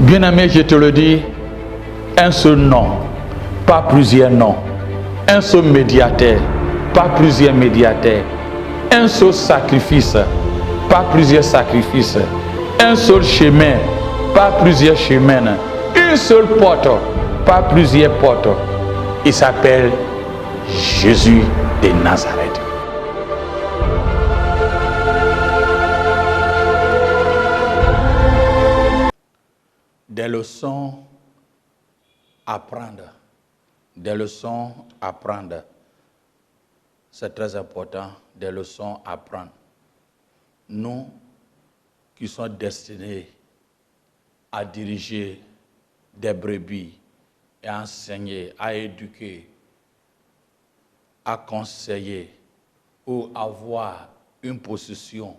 Bien-aimé, je te le dis, un seul nom, pas plusieurs noms. Un seul médiateur, pas plusieurs médiateurs. Un seul sacrifice, pas plusieurs sacrifices. Un seul chemin, pas plusieurs chemins. Une seule porte, pas plusieurs portes. Il s'appelle Jésus de Nazareth. Des leçons à prendre. Des leçons à prendre. C'est très important, des leçons à prendre. Nous qui sommes destinés à diriger des brebis et à enseigner, à éduquer, à conseiller ou avoir une position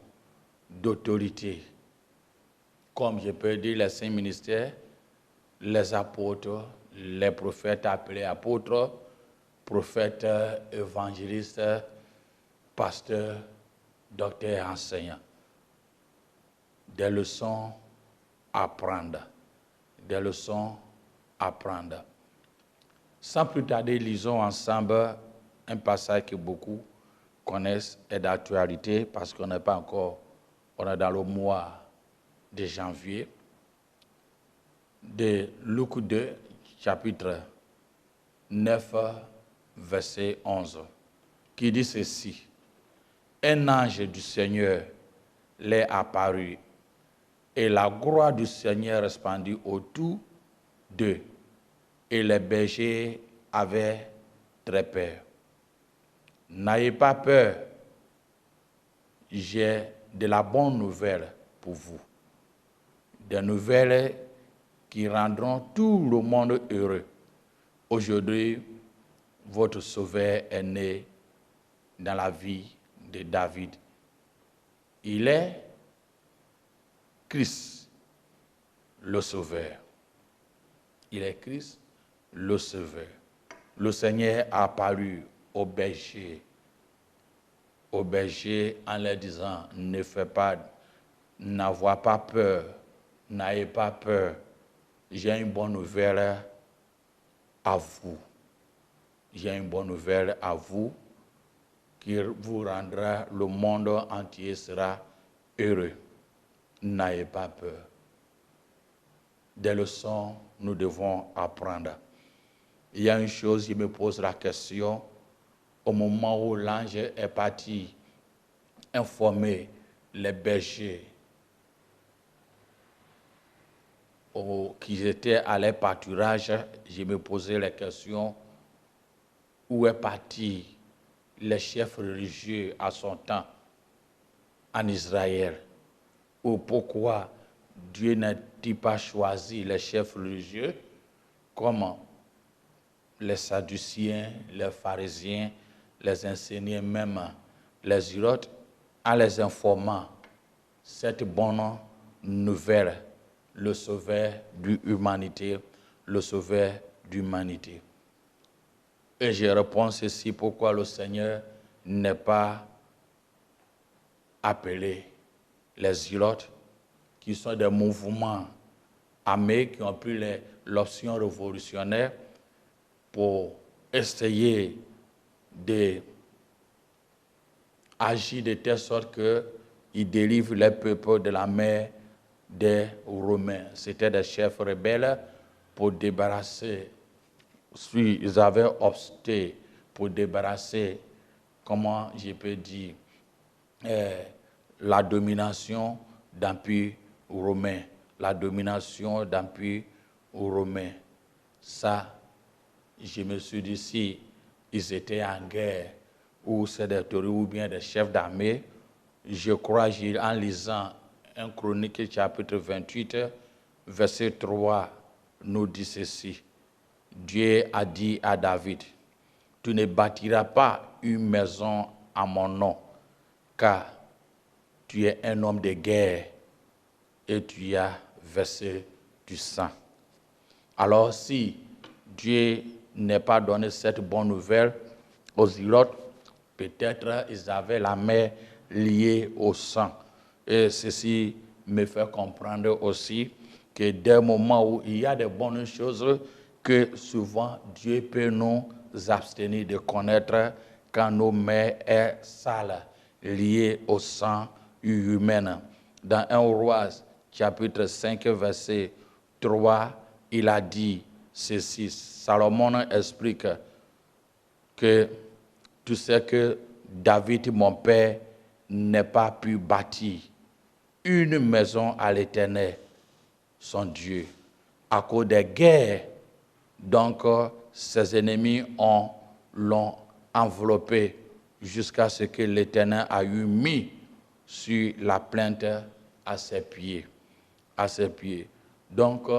d'autorité, comme je peux dire les saints ministères, les apôtres, les prophètes appelés apôtres, prophètes, évangélistes, pasteurs, docteurs, enseignants. Des leçons à prendre. Des leçons à prendre. Sans plus tarder, lisons ensemble un passage que beaucoup connaissent et d'actualité parce qu'on n'est pas encore, on est dans le mois de janvier, de Luc 2, chapitre 9, verset 11, qui dit ceci. Un ange du Seigneur leur apparut et la gloire du Seigneur resplendit autour d'eux et les bergers avaient très peur. N'ayez pas peur, j'ai de la bonne nouvelle pour vous. Des nouvelles qui rendront tout le monde heureux. Aujourd'hui, votre Sauveur est né dans la vie de David. Il est Christ, le Sauveur. Il est Christ, le Sauveur. Le Seigneur a apparu au berger en leur disant, n'avoir pas peur, n'ayez pas peur. J'ai une bonne nouvelle à vous. J'ai une bonne nouvelle à vous qui vous rendra, le monde entier sera heureux. N'ayez pas peur. Des leçons, nous devons apprendre. Il y a une chose, je me pose la question, au moment où l'ange est parti informer les bergers qui étaient à leur pâturage, je me posais la question, où est parti les chefs religieux à son temps en Israël? Ou pourquoi Dieu n'a-t-il pas choisi les chefs religieux comme les Sadduciens, les pharisiens, les enseignants, même les Zirotes, en les informant cette bonne nouvelle, le Sauveur de l'humanité, le Sauveur d'humanité. Et je réponds ceci, pourquoi le Seigneur n'est pas appelé les Zirotes, qui sont des mouvements armés, qui ont pris l'option révolutionnaire pour essayer d'agir de telle sorte qu'ils délivrent les peuples de la main des Romains. C'était des chefs rebelles pour débarrasser, ils avaient opté pour débarrasser, comment je peux dire, la domination d'empire romain. La domination d'empire romain. Ça, je me suis dit, si ils étaient en guerre, ou c'est des taureaux, ou bien des chefs d'armée, je crois, en lisant un Chronique chapitre 28, verset 3, nous dit ceci. Dieu a dit à David, tu ne bâtiras pas une maison à mon nom, car tu es un homme de guerre et tu as versé du sang. Alors si Dieu n'a pas donné cette bonne nouvelle aux Zirotes, peut-être ils avaient la main liée au sang. Et ceci me fait comprendre aussi que des moments où il y a de bonnes choses, que souvent Dieu peut nous abstenir de connaître quand nos mains sont sales, liées au sang humain. Dans 1 Rois, chapitre 5, verset 3, il a dit ceci. Salomon explique que tout ce que David, mon père, n'a pas pu bâtir, une maison à l'Éternel, son Dieu, à cause des guerres. Donc, ses ennemis l'ont enveloppé jusqu'à ce que l'Éternel a eu mis sur la plainte à ses pieds. À ses pieds. Donc,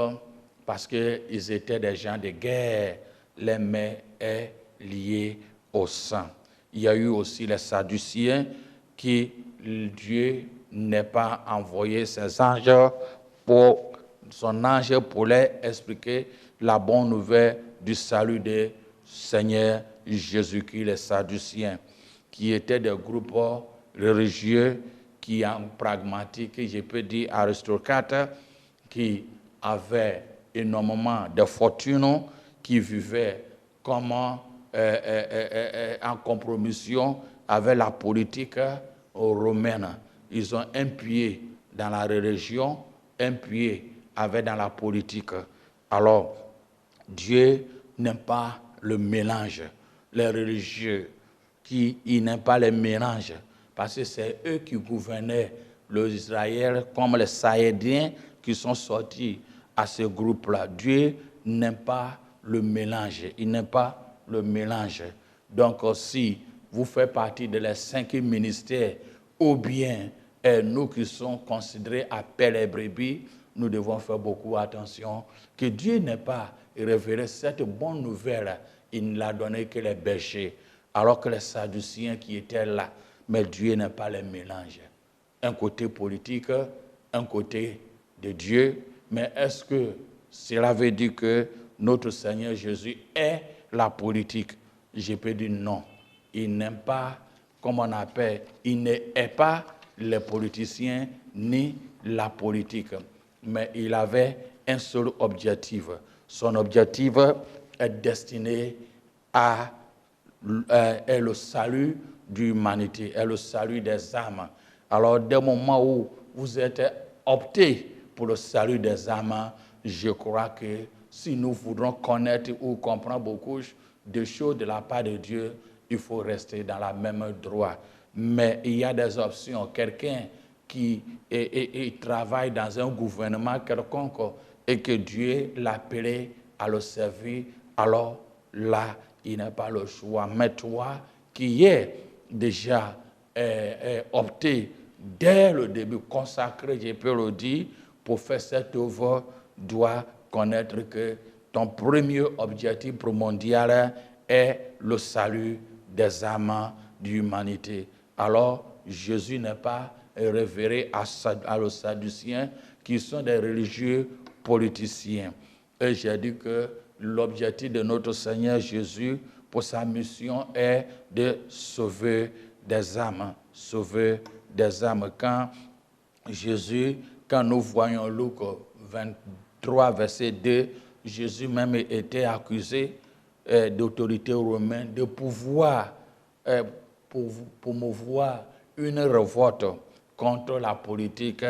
parce qu'ils étaient des gens de guerre, les mains sont liées au sang. Il y a eu aussi les Sadduciens qui, Dieu n'a pas envoyé ses anges son ange pour leur expliquer la bonne nouvelle du salut du Seigneur Jésus-Christ, les Sadduciens, qui étaient des groupes religieux qui en pragmatique, je peux dire aristocrates, qui avaient énormément de fortune, qui vivaient comme en compromission avec la politique romaine. Ils ont un pied dans la religion, un pied dans la politique. Alors, Dieu n'aime pas le mélange. Les religieux, ils n'aiment pas le mélange, parce que c'est eux qui gouvernaient l'Israël, comme les Saïdiens qui sont sortis à ce groupe-là. Dieu n'aime pas le mélange. Il n'aime pas le mélange. Donc, si vous faites partie de les 5 ministères, ou bien nous qui sommes considérés appels et brebis, nous devons faire beaucoup attention que Dieu n'ait pas révélé cette bonne nouvelle. Il ne l'a donné que les bergers, alors que les Sadduciens qui étaient là, mais Dieu n'a pas les mélanges. Un côté politique, un côté de Dieu, mais est-ce que cela veut dire que notre Seigneur Jésus est la politique? Je peux dire non. Il n'aime pas, comme on appelle, il n'est pas les politiciens ni la politique. Mais il avait un seul objectif. Son objectif est destiné à le salut de l'humanité, est le salut des âmes. Alors, dès le moment où vous êtes opté pour le salut des âmes, je crois que si nous voudrons connaître ou comprendre beaucoup de choses de la part de Dieu, il faut rester dans la même droite. Mais il y a des options. Quelqu'un qui travaille dans un gouvernement quelconque et que Dieu l'appelait à le servir, alors là, il n'a pas le choix. Mais toi, qui es déjà opté dès le début, consacré, je peux le dire, pour faire cette œuvre, dois connaître que ton premier objectif primordial est le salut des âmes de l'humanité. Alors, Jésus n'est pas révéré à los Sadduciens qui sont des religieux politiciens. Et j'ai dit que l'objectif de notre Seigneur Jésus pour sa mission est de sauver des âmes. Sauver des âmes. Quand nous voyons Luc 23, verset 2, Jésus même était accusé d'autorité romaine de pouvoir promouvoir une révolte contre la politique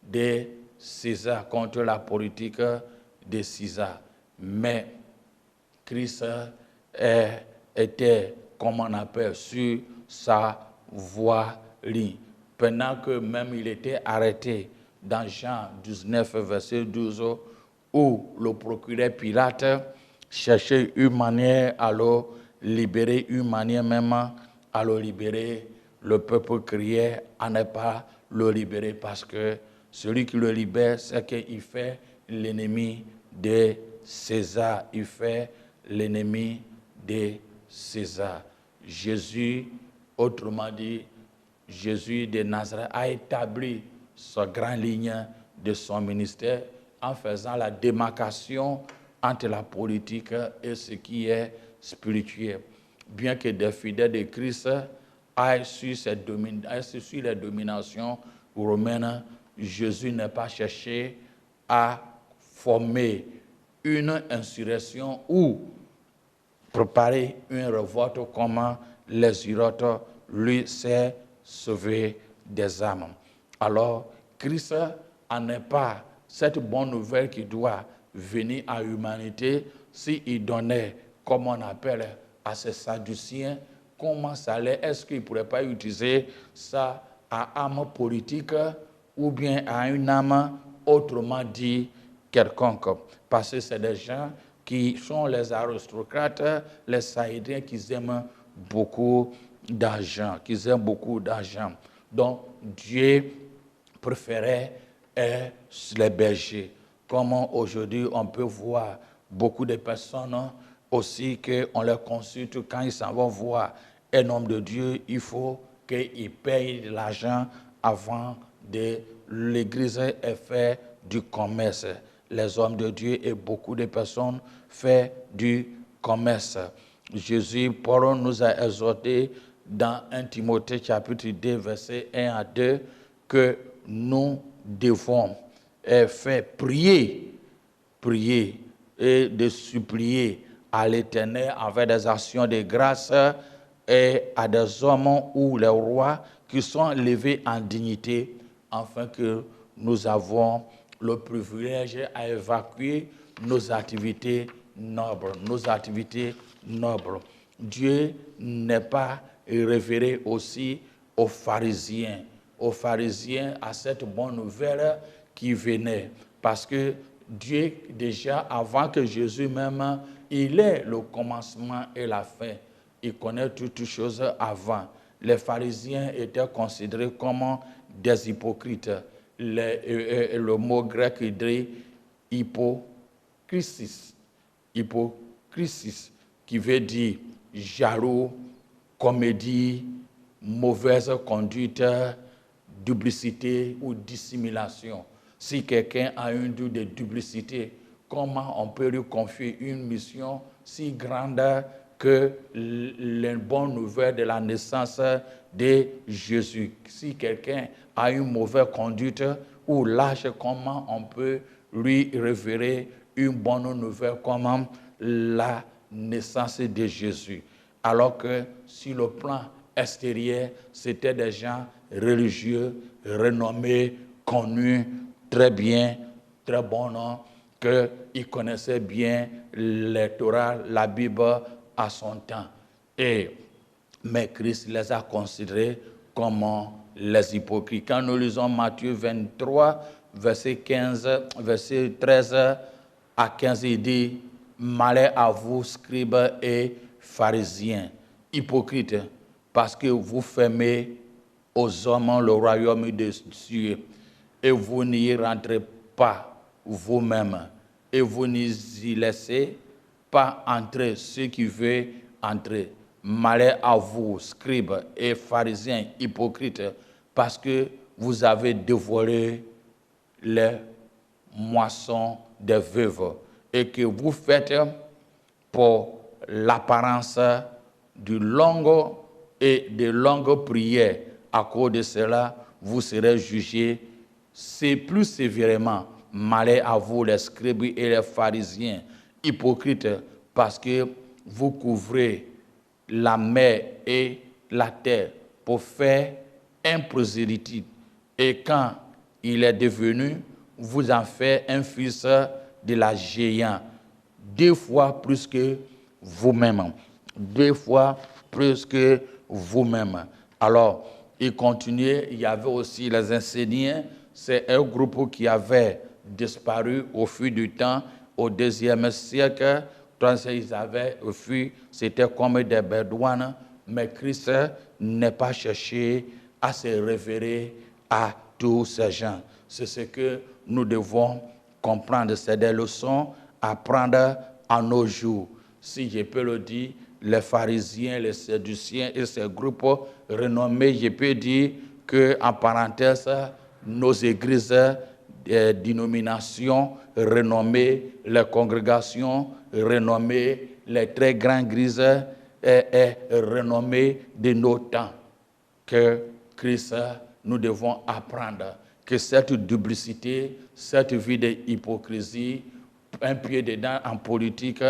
de César, Mais Christ était, comme on appelle, sur sa voie libre. Pendant que même il était arrêté dans Jean 19, verset 12, où le procureur Pilate cherchait une manière à le libérer, une manière même à le libérer. Le peuple criait à ne pas le libérer parce que celui qui le libère, c'est qu'il fait l'ennemi de César. Il fait l'ennemi de César. Jésus, autrement dit, Jésus de Nazareth a établi sa grande ligne de son ministère en faisant la démarcation entre la politique et ce qui est spirituel. Bien que des fidèles de Christ aillent sur les dominations romaines, Jésus n'a pas cherché à former une insurrection ou préparer une révolte comme les Irotes lui s'est sauvé des âmes. Alors, Christ en est pas cette bonne nouvelle qui doit venir à l'humanité s'il donnait, comme on appelle, à ces Sadduciens, comment ça allait, est-ce qu'il ne pourrait pas utiliser ça à âme politique ou bien à une âme autrement dit quelconque? Parce que c'est des gens qui sont les aristocrates, les Saïdiens qui aiment beaucoup d'argent, Donc, Dieu préférait les bergers. Comme aujourd'hui, on peut voir beaucoup de personnes aussi qu'on les consulte quand ils s'en vont voir un homme de Dieu, il faut qu'ils payent de l'argent avant de l'église et faire du commerce. Les hommes de Dieu et beaucoup de personnes font du commerce. Jésus, Paul nous a exhorté dans 1 Timothée chapitre 2, verset 1 à 2, que nous devons faire prier et de supplier à l'Éternel avec des actions de grâce et à des hommes ou les rois qui sont élevés en dignité, afin que nous avons le privilège à évacuer nos activités nobles. Dieu n'est pas référé aussi aux pharisiens, à cette bonne nouvelle qui venait. Parce que Dieu, déjà, avant que Jésus même, il est le commencement et la fin. Il connaît toutes choses avant. Les pharisiens étaient considérés comme des hypocrites. Le mot grec dit hypocrisis, qui veut dire jaloux, comédie, mauvaise conduite, duplicité ou dissimulation. Si quelqu'un a une doute de duplicité, comment on peut lui confier une mission si grande que les bonnes nouvelles de la naissance de Jésus? Si quelqu'un a une mauvaise conduite ou lâche, comment on peut lui révéler une bonne nouvelle comme la naissance de Jésus? Alors que sur le plan extérieur, c'était des gens religieux, renommés, connus, très bien, très bons noms, qu'ils connaissaient bien les Torah, la Bible à son temps. Mais Christ les a considérés comme les hypocrites. Quand nous lisons Matthieu 23, verset 13 à 15, il dit « Malheur à vous, scribes et pharisiens, hypocrites, parce que vous fermez aux hommes le royaume des cieux, et vous n'y rentrez pas vous-même, et vous n'y laissez pas entrer ceux qui veulent entrer. Malheur à vous, scribes et pharisiens, hypocrites, parce que vous avez dévoré les moissons des veuves, et que vous faites pour l'apparence de longues prières. À cause de cela, vous serez jugés plus sévèrement. Malheur à vous, les scribes et les pharisiens, hypocrites, parce que vous couvrez la mer et la terre pour faire un prosélyte. Et quand il est devenu, vous en faites un fils de la géant, 2 fois plus que vous-même. 2 fois plus que vous-même. Alors, il continuait, il y avait aussi les enseignants, c'est un groupe qui avait disparu au fil du temps, au 2e siècle. Ils avaient fui, c'était comme des bédouins, mais Christ n'est pas cherché à se référer à tous ces gens. C'est ce que nous devons comprendre, c'est des leçons à prendre à nos jours. Si je peux le dire, les pharisiens, les sadduciens et ces groupes renommés, je peux dire qu'en parenthèse, nos églises, dénominations renommées, les congrégations renommées, les très grandes églises renommées de nos temps, que Christ, nous devons apprendre que cette duplicité, cette vie d'hypocrisie, un pied dedans en politique,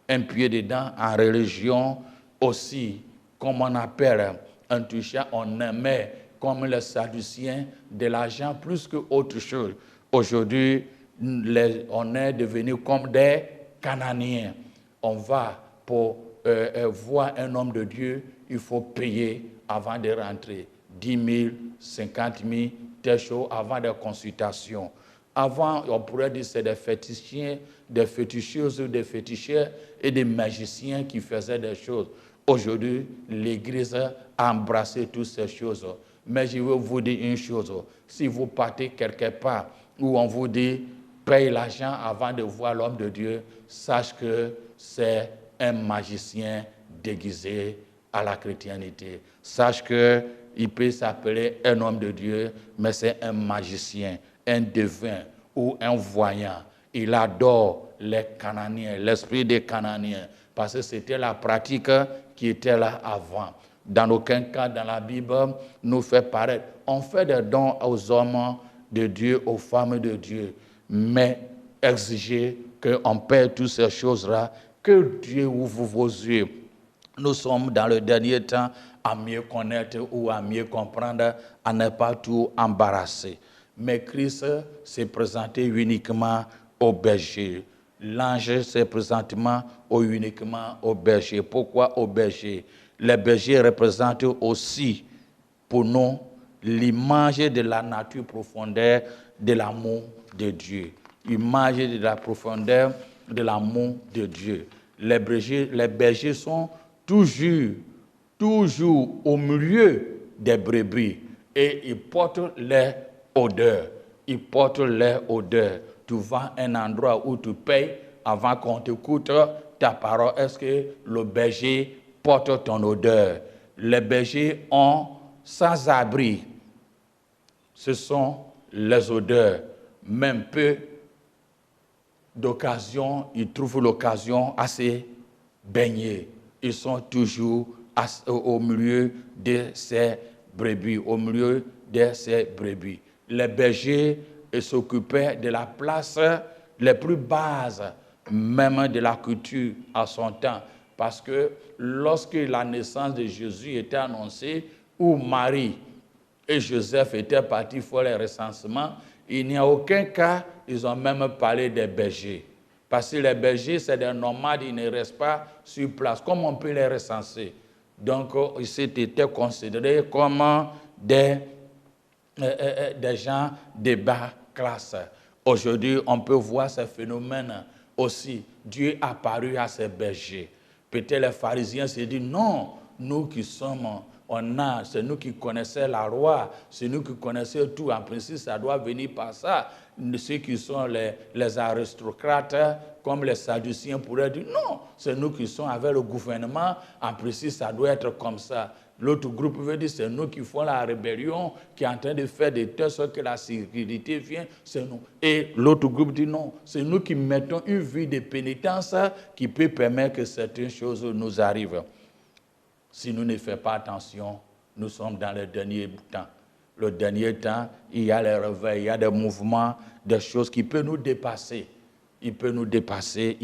un pied dedans en religion, aussi, comme on appelle, en touchant, on aimait, comme les Sadduciens, de l'argent plus qu'autre chose. Aujourd'hui, on est devenu comme des Cananéens. On va pour voir un homme de Dieu, il faut payer avant de rentrer. 10 000, 50 000, telle chose avant des consultations. Avant, on pourrait dire que c'est des fétichiens, des féticheuses, des féticheurs et des magiciens qui faisaient des choses. Aujourd'hui, l'Église a embrassé toutes ces choses. Mais je veux vous dire une chose. Si vous partez quelque part où on vous dit paye l'argent avant de voir l'homme de Dieu, sache que c'est un magicien déguisé à la chrétienté. Sache qu'il peut s'appeler un homme de Dieu, mais c'est un magicien, un devin ou un voyant. Il adore les Cananéens, l'esprit des Cananéens, parce que c'était la pratique qui était là avant. Dans aucun cas dans la Bible nous fait paraître. On fait des dons aux hommes de Dieu, aux femmes de Dieu, mais exiger qu'on paie toutes ces choses-là, que Dieu ouvre vos yeux. Nous sommes dans le dernier temps à mieux connaître ou à mieux comprendre, à ne pas tout embarrasser. Mais Christ s'est présenté uniquement au berger. L'ange s'est présenté uniquement au berger. Pourquoi au berger? Les bergers représentent aussi pour nous l'image de la nature profondeur de l'amour de Dieu. L'image de la profondeur de l'amour de Dieu. Les bergers sont toujours au milieu des brebis et ils portent leur odeur. Ils portent leur odeur. Tu vas à un endroit où tu payes avant qu'on t'écoute ta parole. Est-ce que le berger porte ton odeur? Les bergers ont sans abri. Ce sont les odeurs. Même peu d'occasion, ils trouvent l'occasion à se baigner. Ils sont toujours au milieu de ces brebis, au milieu de ces brebis. Les bergers s'occupaient de la place les plus basses, même de la culture à son temps. Parce que lorsque la naissance de Jésus était annoncée, où Marie et Joseph étaient partis faire les recensements, il n'y a aucun cas, ils ont même parlé des bergers. Parce que les bergers, c'est des nomades, ils ne restent pas sur place. Comment on peut les recenser? Donc, ils étaient considérés comme des gens de bas classe. Aujourd'hui, on peut voir ce phénomène aussi. Dieu a apparu à ces bergers. Peut-être les pharisiens se disent, non, nous qui sommes... c'est nous qui connaissons la loi, c'est nous qui connaissons tout. En principe, ça doit venir par ça. Ceux qui sont les aristocrates, comme les Sadduciens pourraient dire, non, c'est nous qui sommes avec le gouvernement. En principe, ça doit être comme ça. L'autre groupe veut dire, c'est nous qui faisons la rébellion, qui est en train de faire de telle sorte que la sécurité vient, c'est nous. Et l'autre groupe dit, non, c'est nous qui mettons une vie de pénitence qui peut permettre que certaines choses nous arrivent. Si nous ne faisons pas attention, nous sommes dans le dernier temps. Le dernier temps, il y a les réveils, il y a des mouvements, des choses qui peuvent nous dépasser. Il peut nous dépasser,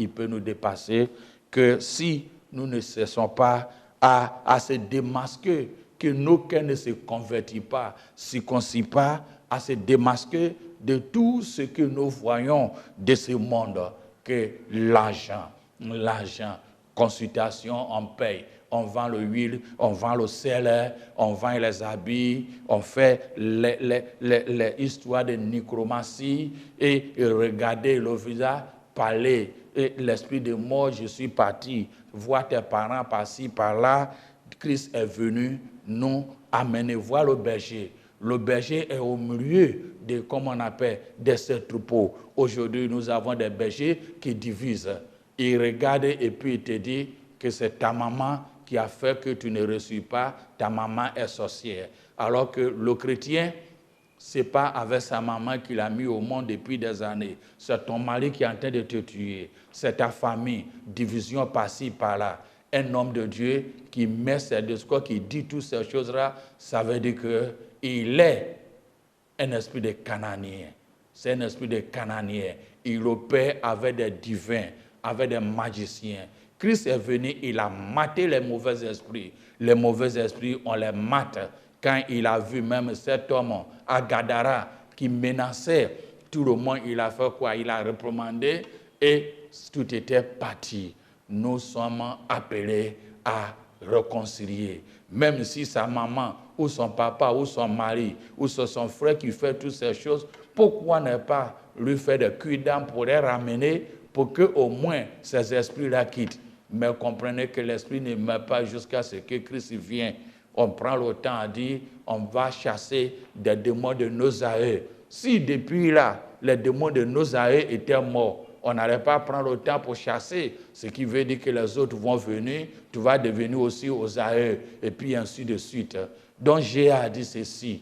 que si nous ne cessons pas à se démasquer, que nos cœurs ne se convertissent pas, circoncis pas, à se démasquer de tout ce que nous voyons de ce monde, que l'argent, consultation, on paye. On vend l'huile, on vend le sel, on vend les habits, on fait les histoires de nécromancie et regarder le visage, parler. Et l'esprit de mort, je suis parti, voir tes parents par-ci, par-là. Christ est venu nous amener voir le berger. Le berger est au milieu de, comme on appelle, de ces troupeaux. Aujourd'hui, nous avons des bergers qui divisent. Ils regardent et puis ils te disent que c'est ta maman qui a fait que tu ne reçus pas, ta maman est sorcière. Alors que le chrétien, ce n'est pas avec sa maman qu'il a mis au monde depuis des années. C'est ton mari qui est en train de te tuer. C'est ta famille, division par-ci, par-là. Un homme de Dieu qui met ses discours, qui dit toutes ces choses-là, ça veut dire qu'il est un esprit de Cananéen. C'est un esprit de Cananéen. Il opère avec des divins, avec des magiciens. Christ est venu, il a maté les mauvais esprits. Les mauvais esprits, on les mate. Quand il a vu même cet homme à Gadara qui menaçait tout le monde, il a fait quoi? Il a reprimandé et tout était parti. Nous sommes appelés à réconcilier. Même si sa maman, ou son papa, ou son mari, ou son frère qui fait toutes ces choses, pourquoi ne pas lui faire des cuits-dents pour les ramener, pour qu'au moins ces esprits-là quittent? Mais comprenez que l'esprit ne meurt pas jusqu'à ce que Christ vienne. On prend le temps à dire, on va chasser des démons de Nazaret. Si depuis là, les démons de Nazaret étaient morts, on n'allait pas prendre le temps pour chasser, ce qui veut dire que les autres vont venir, tu vas devenir aussi Osaïe, et puis ainsi de suite. Donc Jésus a dit ceci,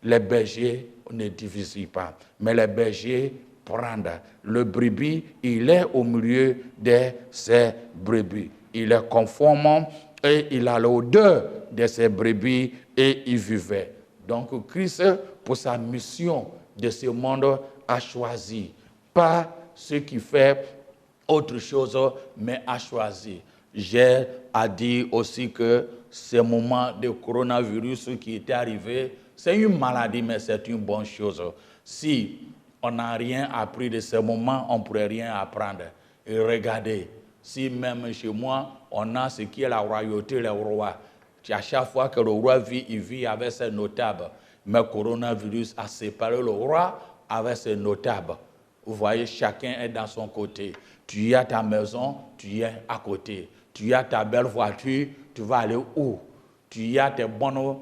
les bergers ne divisent pas, mais les bergers prennent. Le brebis, il est au milieu de ses brebis. Il est conforme et il a l'odeur de ses brebis et il vivait. Donc Christ, pour sa mission de ce monde, a choisi, pas ce qui fait autre chose, mais a choisi. J'ai à dire aussi que ce moment de coronavirus qui était arrivé, c'est une maladie, mais c'est une bonne chose. Si on n'a rien appris de ce moment, on ne pourrait rien apprendre. Et regardez, si même chez moi, on a ce qui est la royauté, les rois. À chaque fois que le roi vit, il vit avec ses notables. Mais le coronavirus a séparé le roi avec ses notables. Vous voyez, chacun est dans son côté. Tu as ta maison, tu es à côté. Tu as ta belle voiture, tu vas aller où? Tu as tes bons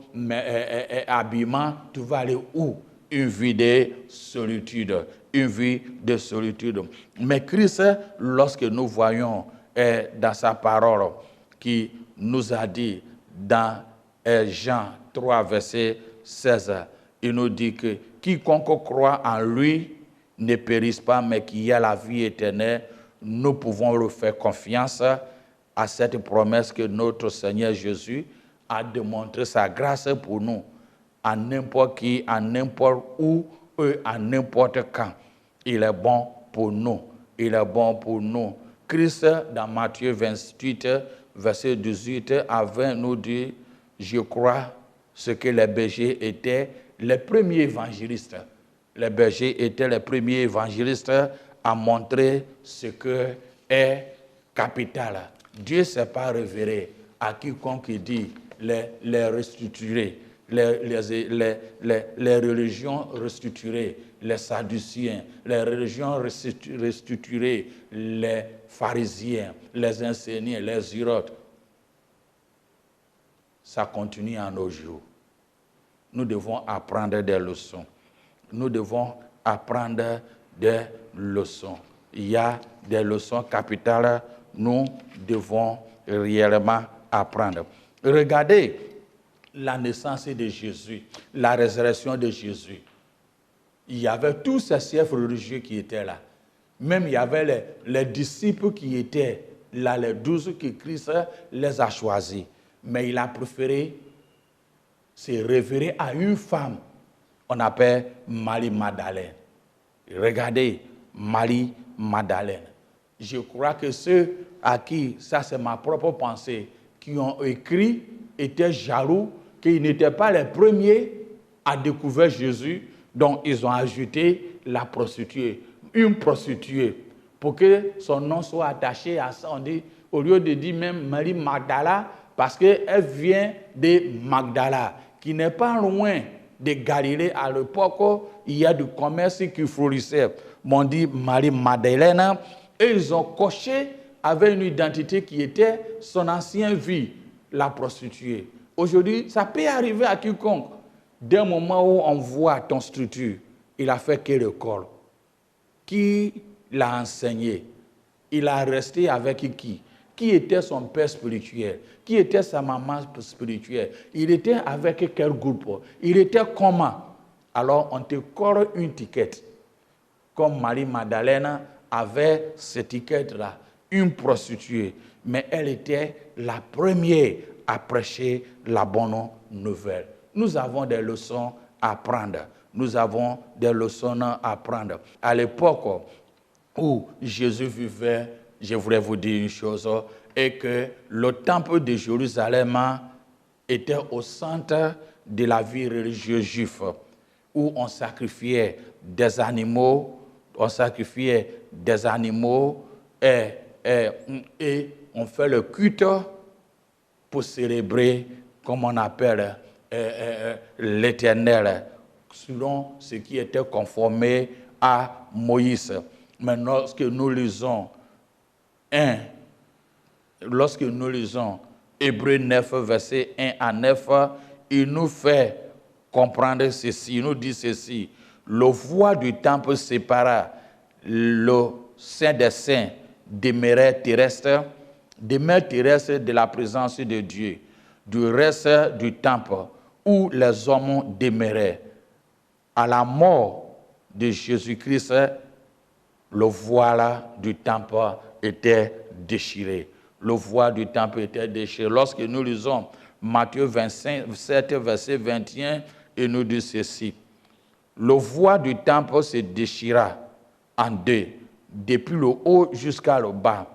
habillements, tu vas aller où? Une vie de solitude. Une vie de solitude. Mais Christ, lorsque nous voyons dans sa parole, qui nous a dit dans Jean 3, verset 16, il nous dit que quiconque croit en lui ne périsse pas, mais qui a la vie éternelle. Nous pouvons leur faire confiance à cette promesse que notre Seigneur Jésus a démontré sa grâce pour nous, à n'importe qui, à n'importe où, et à n'importe quand. Il est bon pour nous. Il est bon pour nous. Christ, dans Matthieu 28, verset 18 à 20, nous dit, je crois ce que les bergers étaient les premiers évangélistes. Les bergers étaient les premiers évangélistes à montrer ce que est capital. Dieu ne s'est pas révélé à quiconque dit les restructurer, les religions restructurées, les sadduciens, les religions restructurées, les pharisiens, les enseignants, les irotes. Ça continue à nos jours. Nous devons apprendre des leçons. Nous devons apprendre des leçons. Il y a des leçons capitales, nous devons réellement apprendre. Regardez la naissance de Jésus, la résurrection de Jésus. Il y avait tous ces chefs religieux qui étaient là. Même il y avait les disciples qui étaient là, les 12 que Christ les a choisis. Mais il a préféré se référer à une femme, on appelle Marie-Madeleine. Regardez, Marie-Madeleine. Je crois que ceux à qui, ça c'est ma propre pensée, qui ont écrit, étaient jaloux, qu'ils n'étaient pas les premiers à découvrir Jésus, donc ils ont ajouté la prostituée, une prostituée, pour que son nom soit attaché à ça. On dit, au lieu de dire même Marie Magdala, parce qu'elle vient de Magdala, qui n'est pas loin de Galilée. À l'époque, il y a du commerce qui florissait. On dit Marie-Madeleine, et ils ont coché avec une identité qui était son ancienne vie, la prostituée. Aujourd'hui, ça peut arriver à quiconque. Dès le moment où on voit ton structure, il a fait quelle école? Qui l'a enseigné? Il a resté avec qui? Qui était son père spirituel? Qui était sa maman spirituelle? Il était avec quel groupe? Il était comment? Alors, on te colle une étiquette. Comme Marie-Madeleine avait cette étiquette-là, une prostituée. Mais elle était la première à prêcher la bonne nouvelle. Nous avons des leçons à apprendre. nous avons des leçons à prendre. À l'époque où Jésus vivait, je voudrais vous dire une chose, et que le temple de Jérusalem était au centre de la vie religieuse juive, où on sacrifiait des animaux, et on fait le culte pour célébrer, comme on appelle, l'Éternel, selon ce qui était conformé à Moïse. Mais lorsque nous lisons Hébreux 9, verset 1 à 9, il nous fait comprendre ceci, il nous dit ceci: le voile du temple sépara le Saint des Saints des demeures terrestres de la présence de Dieu, du reste du temple où les hommes demeuraient. À la mort de Jésus-Christ, le voile du temple était déchiré. Le voile du temple était déchiré. Lorsque nous lisons Matthieu 27, verset 21, il nous dit ceci: le voile du temple se déchira en deux, depuis le haut jusqu'à le bas.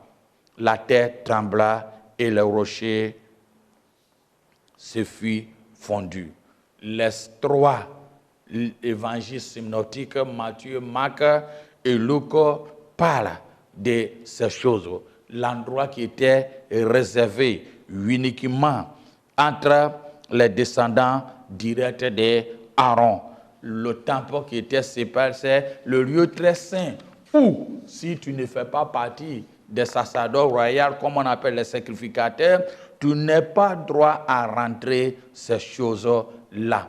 La terre trembla et le rocher se fut fondu. Les trois évangiles synoptiques, Matthieu, Marc et Luc, parlent de ces choses. L'endroit qui était réservé uniquement entre les descendants directs d'Aaron. Le temple qui était séparé, c'est le lieu très saint où, si tu ne fais pas partie des sacerdotes royaux, comme on appelle les sacrificateurs, tu n'as pas droit à rentrer ces choses-là.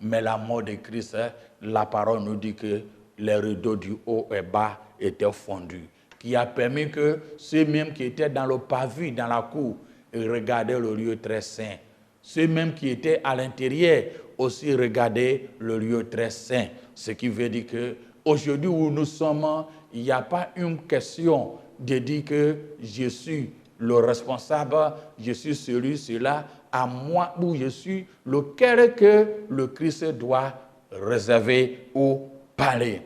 Mais la mort de Christ, la parole nous dit que les rideaux du haut et bas étaient fondus, qui a permis que ceux-mêmes qui étaient dans le pavé, dans la cour, regardaient le lieu très saint. Ceux-mêmes qui étaient à l'intérieur aussi regardaient le lieu très saint. Ce qui veut dire qu'aujourd'hui où nous sommes, il n'y a pas une question de dire que je suis le responsable, je suis celui-là, à moi, où je suis lequel que le Christ doit réserver ou parler.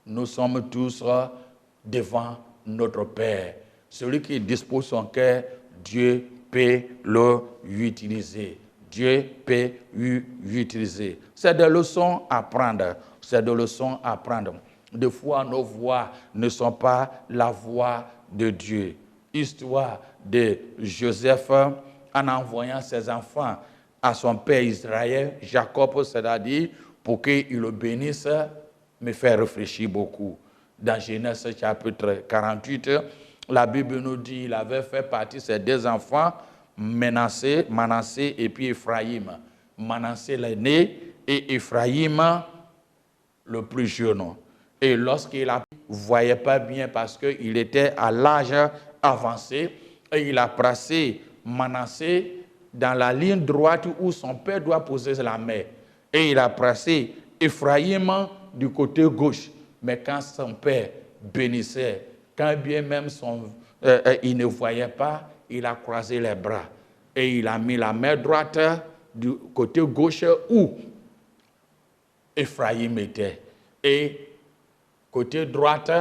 Nous sommes tous devant notre Père. Celui qui dispose son cœur, Dieu peut l'utiliser. Dieu peut l'utiliser. C'est des leçons à prendre. C'est des leçons à prendre. Des fois, nos voix ne sont pas la voix de Dieu. Histoire de Joseph en envoyant ses enfants à son père Israël, Jacob, c'est-à-dire pour qu'il le bénisse, me fait réfléchir beaucoup. Dans Genèse chapitre 48, la Bible nous dit qu'il avait fait partie de ses deux enfants, Manassé et puis Ephraïm. Manassé l'aîné et Ephraïm le plus jeune. Et lorsqu'il ne voyait pas bien parce qu'il était à l'âge avancé, et il a placé Manassé dans la ligne droite où son père doit poser la main. Et il a placé Ephraïm du côté gauche. Mais quand son père bénissait, quand bien même il ne voyait pas, il a croisé les bras. Et il a mis la main droite du côté gauche où Ephraïm était. Et côté droite,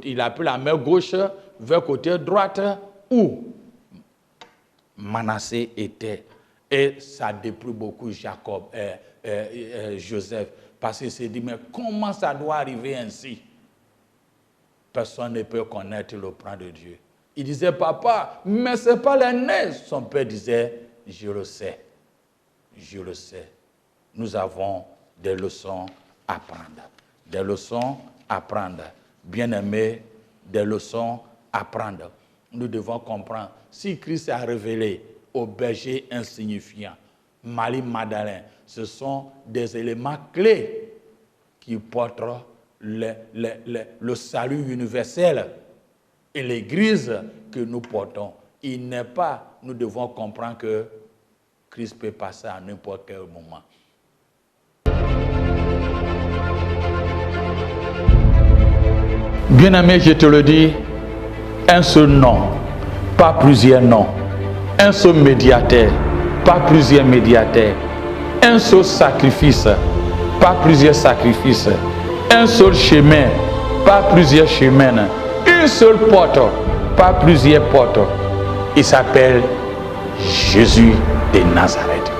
il a pris la main gauche vers côté droite où Manassé était. Et ça déplut beaucoup Joseph, parce qu'il s'est dit, mais comment ça doit arriver ainsi? Personne ne peut connaître le plan de Dieu. Il disait, papa, mais ce n'est pas l'aîné. Son père disait, je le sais, je le sais. Nous avons des leçons à prendre. Des leçons à prendre. Bien-aimés, des leçons à prendre. Nous devons comprendre, si Christ a révélé aux bergers insignifiants, Marie-Madeleine, ce sont des éléments clés qui portent le salut universel. Et l'Église que nous portons, nous devons comprendre que Christ peut passer à n'importe quel moment. Bien-aimé, je te le dis, un seul nom, pas plusieurs noms. Un seul médiateur, pas plusieurs médiateurs. Un seul sacrifice, pas plusieurs sacrifices. Un seul chemin, pas plusieurs chemins. Une seule porte, pas plusieurs portes. Il s'appelle Jésus de Nazareth.